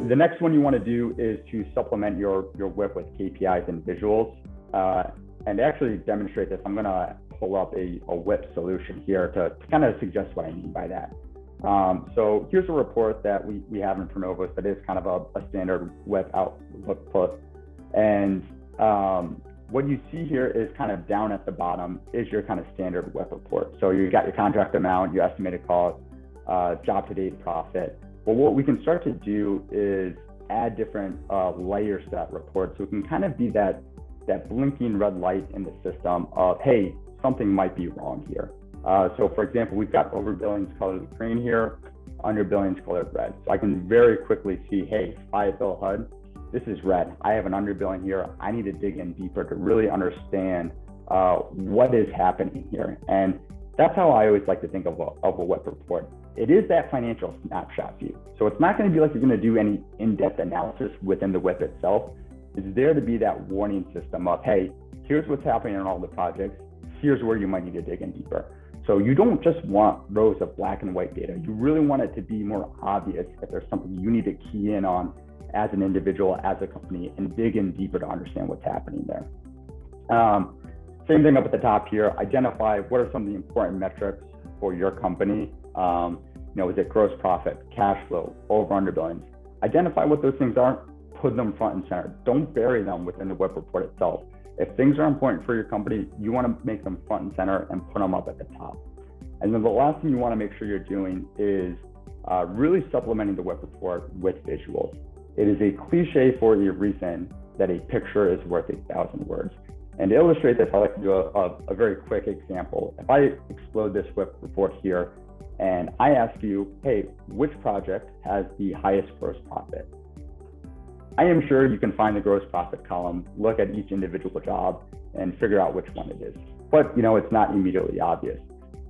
the next one you want to do is to supplement your WIP with KPIs and visuals. And to actually demonstrate this, I'm going to pull up a WIP solution here to kind of suggest what I mean by that. So here's a report that we have in ProNovos that is kind of a standard WIP output. And what you see here is kind of down at the bottom is your kind of standard WIP report. So you got your contract amount, your estimated cost, job to date profit. But what we can start to do is add different layers to that report. So it can kind of be that blinking red light in the system of, hey, something might be wrong here. So for example, we've got over billings colored green here, under billings colored red. So I can very quickly see, hey, Fiat Bill HUD, this is red. I have an underbilling here. I need to dig in deeper to really understand what is happening here. And that's how I always like to think of a WIP report. It is that financial snapshot view. So it's not going to be like you're going to do any in-depth analysis within the WIP itself. It's there to be that warning system of, hey, here's what's happening in all the projects. Here's where you might need to dig in deeper. So you don't just want rows of black and white data. You really want it to be more obvious if there's something you need to key in on as an individual, as a company, and dig in deeper to understand what's happening there. Same thing up at the top here. Identify what are some of the important metrics for your company. Is it gross profit, cash flow, over under billings? Identify what those things are, put them front and center. Don't bury them within the WIP report itself. If things are important for your company, you want to make them front and center and put them up at the top. And then the last thing you want to make sure you're doing is really supplementing the WIP report with visuals. It is a cliche for a reason that a picture is worth 1,000 words. And to illustrate this, I like to do a very quick example. If I explode this WIP report here and I ask you, hey, which project has the highest gross profit? I am sure you can find the gross profit column, look at each individual job, and figure out which one it is. But it's not immediately obvious.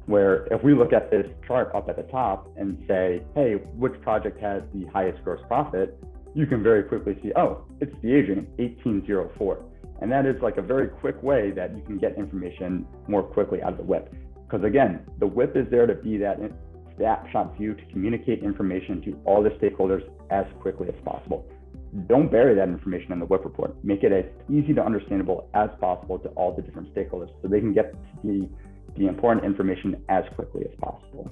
Where if we look at this chart up at the top and say, hey, which project has the highest gross profit? You can very quickly see, oh, it's the agent 1804. And that is like a very quick way that you can get information more quickly out of the WIP. Because again, the WIP is there to be that snapshot view to communicate information to all the stakeholders as quickly as possible. Don't bury that information in the WIP report. Make it as easy to understandable as possible to all the different stakeholders so they can get the important information as quickly as possible.